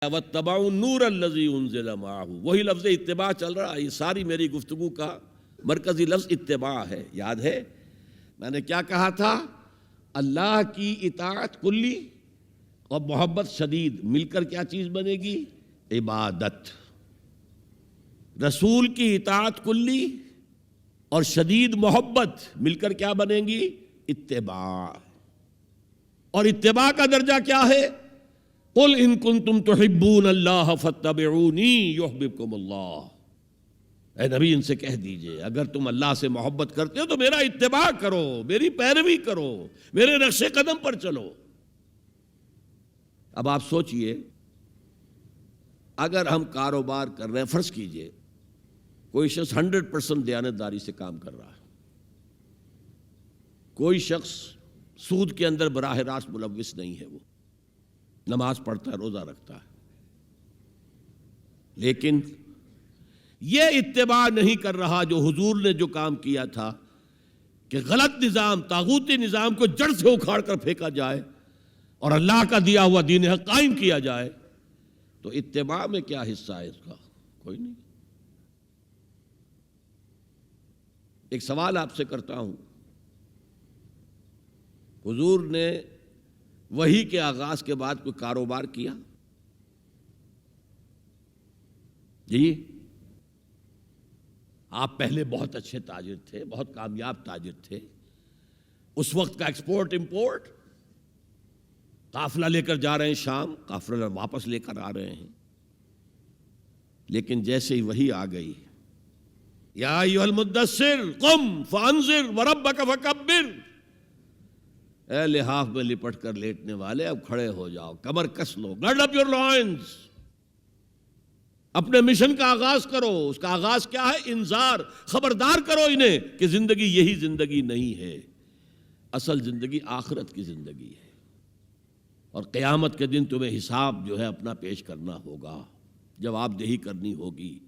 وَاتَّبَعُوا النُّورَ الَّذِي أُنزِلَ مَعَهُ، وہی لفظ اتباع چل رہا ہے۔ یہ ساری میری گفتگو کا مرکزی لفظ اتباع ہے۔ یاد ہے میں نے کیا کہا تھا؟ اللہ کی اطاعت کلی اور محبت شدید مل کر کیا چیز بنے گی؟ عبادت۔ رسول کی اطاعت کلی اور شدید محبت مل کر کیا بنیں گی؟ اتباع۔ اور اتباع کا درجہ کیا ہے؟ قل ان کنتم تحبون اللہ فاتبعونی یحببکم اللہ۔ اے نبی ان سے کہہ دیجئے اگر تم اللہ سے محبت کرتے ہو تو میرا اتباع کرو، میری پیروی کرو، میرے نقش قدم پر چلو۔ اب آپ سوچئے اگر ہم کاروبار کر رہے ہیں، فرض کیجئے کوئی شخص 100% دیانتداری سے کام کر رہا ہے، کوئی شخص سود کے اندر براہ راست ملوث نہیں ہے، وہ نماز پڑھتا ہے، روزہ رکھتا ہے، لیکن یہ اتباع نہیں کر رہا جو حضور نے جو کام کیا تھا کہ غلط نظام، طاغوتی نظام کو جڑ سے اکھاڑ کر پھینکا جائے اور اللہ کا دیا ہوا دین حق قائم کیا جائے، تو اتباع میں کیا حصہ ہے اس کا؟ کوئی نہیں۔ ایک سوال آپ سے کرتا ہوں، حضور نے وحی کے آغاز کے بعد کوئی کاروبار کیا؟ جی آپ پہلے بہت اچھے تاجر تھے، بہت کامیاب تاجر تھے، اس وقت کا ایکسپورٹ امپورٹ، قافلہ لے کر جا رہے ہیں شام، قافلہ واپس لے کر آ رہے ہیں، لیکن جیسے ہی وحی آ گئی، یا ایھا المدثر قم فانذر وربک فکبر، اے لحاف میں لپٹ کر لیٹنے والے اب کھڑے ہو جاؤ، کمر کس لو، گرڈ اپ یور لائنز، اپنے مشن کا آغاز کرو۔ اس کا آغاز کیا ہے؟ انذار، خبردار کرو انہیں کہ زندگی یہی زندگی نہیں ہے، اصل زندگی آخرت کی زندگی ہے، اور قیامت کے دن تمہیں حساب جو ہے اپنا پیش کرنا ہوگا، جواب دہی کرنی ہوگی۔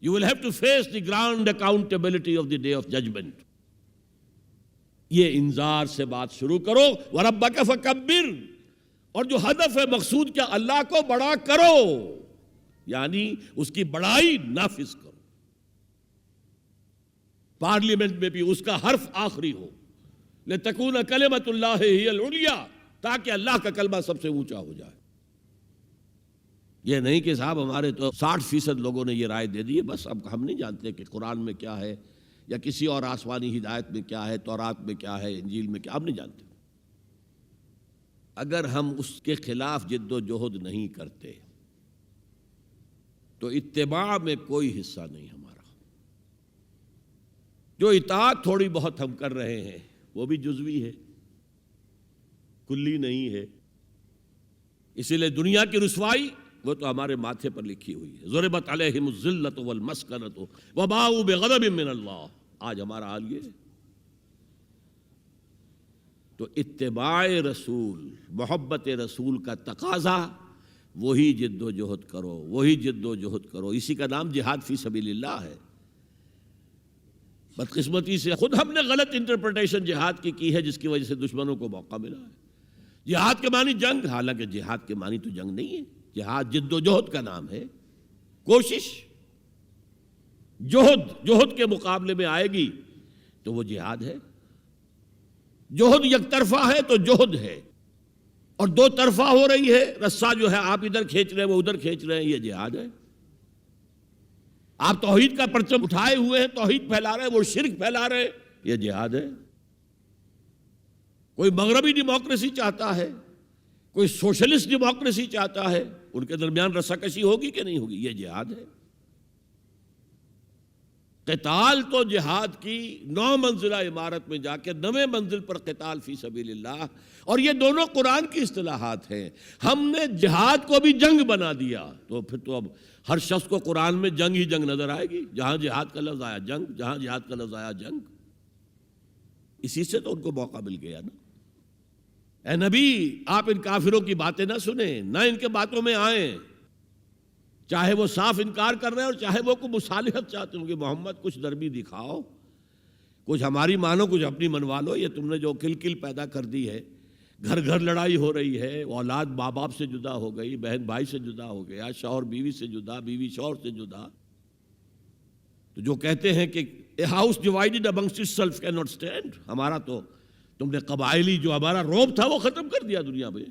You will have to face the grand accountability of the day of judgment۔ یہ انذار سے بات شروع کرو، وَرَبَّكَ فَكَبِّرْ، اور جو ہدف ہے، مقصود کیا؟ اللہ کو بڑا کرو، یعنی اس کی بڑائی نافذ کرو۔ پارلیمنٹ میں بھی اس کا حرف آخری ہو، لِتَكُونَ كَلِمَةُ اللَّهِ هِيَ الْعُلْيَا، تاکہ اللہ کا کلمہ سب سے اونچا ہو جائے۔ یہ نہیں کہ صاحب ہمارے تو 60% لوگوں نے یہ رائے دے دی ہے، بس اب ہم نہیں جانتے کہ قرآن میں کیا ہے یا کسی اور آسمانی ہدایت میں کیا ہے، تورات میں کیا ہے، انجیل میں کیا، ہم نہیں جانتے۔ اگر ہم اس کے خلاف جد و جہد نہیں کرتے تو اتباع میں کوئی حصہ نہیں ہمارا۔ جو اطاعت تھوڑی بہت ہم کر رہے ہیں وہ بھی جزوی ہے، کلی نہیں ہے۔ اسی لیے دنیا کی رسوائی وہ تو ہمارے ماتھے پر لکھی ہوئی ہے، ضربت علیہم الذلۃ والمسکنۃ وباؤوا بغضب من اللہ۔ آج ہمارا حال یہ ہے۔ تو اتباع رسول، محبت رسول کا تقاضا وہی جد و جہد کرو، وہی جد و جہد کرو، اسی کا نام جہاد فی سبیل اللہ ہے۔ بدقسمتی سے خود ہم نے غلط انٹرپریٹیشن جہاد کی ہے، جس کی وجہ سے دشمنوں کو موقع ملا ہے۔ جہاد کے معنی جنگ، حالانکہ جہاد کے معنی تو جنگ نہیں ہے، جہاد جد و جہد کا نام ہے، کوشش۔ جہد کے مقابلے میں آئے گی تو وہ جہاد ہے۔ جہد یک طرفہ ہے تو جہد ہے، اور دو طرفہ ہو رہی ہے، رسہ جو ہے آپ ادھر کھینچ رہے ہیں وہ ادھر کھینچ رہے ہیں، یہ جہاد ہے۔ آپ توحید کا پرچم اٹھائے ہوئے ہیں، توحید پھیلا رہے ہیں، وہ شرک پھیلا رہے ہیں، یہ جہاد ہے۔ کوئی مغربی ڈیموکریسی چاہتا ہے، کوئی سوشلسٹ ڈیموکریسی چاہتا ہے، ان کے درمیان رساکشی ہوگی کہ نہیں ہوگی؟ یہ جہاد ہے۔ قتال تو جہاد کی 9 منزلہ عمارت میں جا کے 9ویں منزل پر قتال فی سبیل اللہ، اور یہ دونوں قرآن کی اصطلاحات ہیں۔ ہم نے جہاد کو بھی جنگ بنا دیا، تو پھر تو اب ہر شخص کو قرآن میں جنگ ہی جنگ نظر آئے گی، جہاں جہاد کا لفظ آیا جنگ، جہاں جہاد کا لفظ آیا جنگ۔ اسی سے تو ان کو موقع مل گیا نا۔ اے نبی آپ ان کافروں کی باتیں نہ سنیں، نہ ان کے باتوں میں آئیں، چاہے وہ صاف انکار کر رہے ہیں اور چاہے وہ کوئی مصالحت چاہتے ہوں کہ محمد کچھ نرمی دکھاؤ، کچھ ہماری مانو، کچھ اپنی منوا لو، یہ تم نے جو کل پیدا کر دی ہے، گھر گھر لڑائی ہو رہی ہے، اولاد ماں باپ سے جدا ہو گئی، بہن بھائی سے جدا ہو گیا، شوہر بیوی سے جدا، بیوی شوہر سے جدا. تو جو کہتے ہیں کہ a house divided amongst it self can not stand, ہمارا تو تم نے قبائلی جو ہمارا روب تھا وہ ختم کر دیا دنیا میں.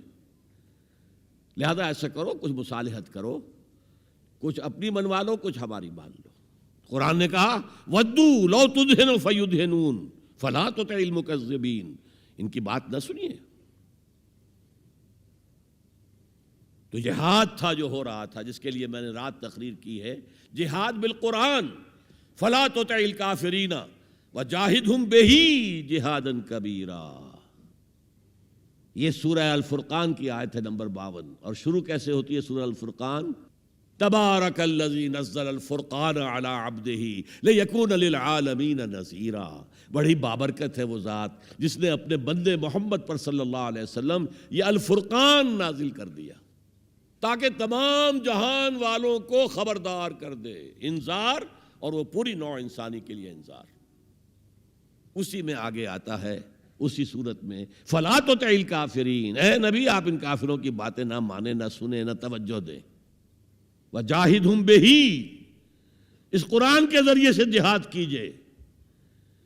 لہذا ایسا کرو، کچھ مصالحت کرو، کچھ اپنی منوا لو، کچھ ہماری مان لو. قرآن نے کہا وَدُّوا لَوْ تُدْهِنُ فَيُدْهِنُونَ فَلَا تُطِعِ الْمُكَذِّبِينَ. ان کی بات نہ سنیے. تو جہاد تھا جو ہو رہا تھا، جس کے لیے میں نے رات تقریر کی ہے، جہاد بالقرآن. فَلَا تُطِعِ الْكَافِرِينَ وَجَاهِدْهُمْ بِهِ جِهَادًا كَبِيرًا. یہ سورہ الفرقان کی آیت ہے نمبر 52. اور شروع کیسے ہوتی ہے سورہ الفرقان؟ تبارک الذی نزل الفرقان علی عبدہ لیکون للعالمین نذیرا. بڑی بابرکت ہے وہ ذات جس نے اپنے بندے محمد پر صلی اللہ علیہ وسلم یہ الفرقان نازل کر دیا تاکہ تمام جہان والوں کو خبردار کر دے. انذار، اور وہ پوری نوع انسانی کے لیے انذار. اسی میں آگے آتا ہے اسی صورت میں فلا تطع الکافرین. اے نبی آپ ان کافروں کی باتیں نہ مانیں، نہ سنیں، نہ توجہ دیں. وجاہدہم بہی، اس قرآن کے ذریعے سے جہاد کیجئے.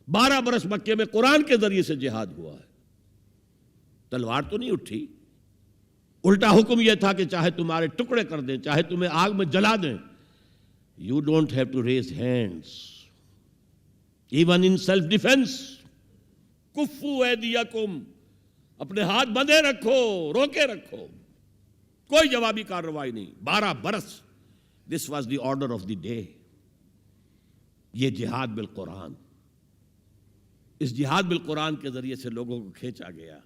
12 برس مکے میں قرآن کے ذریعے سے جہاد ہوا ہے. تلوار تو نہیں اٹھی، الٹا حکم یہ تھا کہ چاہے تمہارے ٹکڑے کر دیں، چاہے تمہیں آگ میں جلا دیں. You don't have to raise hands even in self defense. کفو ایدیکم، اپنے ہاتھ بندھے رکھو، روکے رکھو، کوئی جوابی کارروائی نہیں. 12 برس This was the order of the day. یہ جہاد بالقرآن. اس جہاد بالقرآن کے ذریعے سے لوگوں کو کھینچا گیا،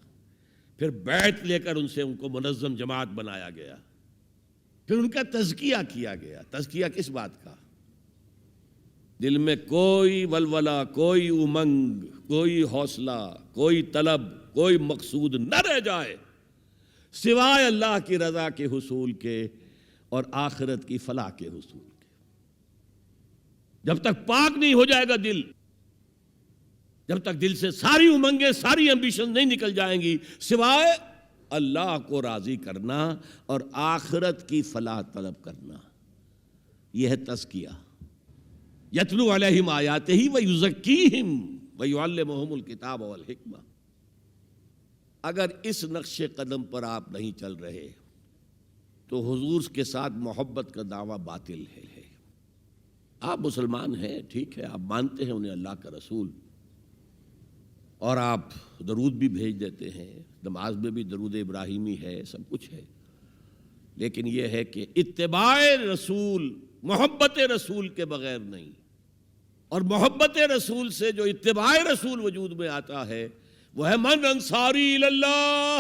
پھر بیعت لے کر ان کو منظم جماعت بنایا گیا، پھر ان کا تزکیہ کیا گیا. تزکیہ کس بات کا؟ دل میں کوئی ولولہ، کوئی امنگ، کوئی حوصلہ، کوئی طلب، کوئی مقصود نہ رہ جائے سوائے اللہ کی رضا کے حصول کے اور آخرت کی فلاح کے حصول کے. جب تک پاک نہیں ہو جائے گا دل، جب تک دل سے ساری امنگیں، ساری ایمبیشن نہیں نکل جائیں گی سوائے اللہ کو راضی کرنا اور آخرت کی فلاح طلب کرنا. یہ ہے تزکیہ. یتلو علیہم آیاتہ ویزکیہم ویعلمہم الکتاب والحکمہ. اگر اس نقش قدم پر آپ نہیں چل رہے تو حضور کے ساتھ محبت کا دعویٰ باطل ہے. آپ مسلمان ہیں، ٹھیک ہے، آپ مانتے ہیں انہیں اللہ کا رسول، اور آپ درود بھی بھیج دیتے ہیں، نماز میں بھی درود ابراہیمی ہے، سب کچھ ہے. لیکن یہ ہے کہ اتباع رسول، محبت رسول کے بغیر نہیں. اور محبت رسول سے جو اتباع رسول وجود میں آتا ہے وہ ہے من انصاری اللہ.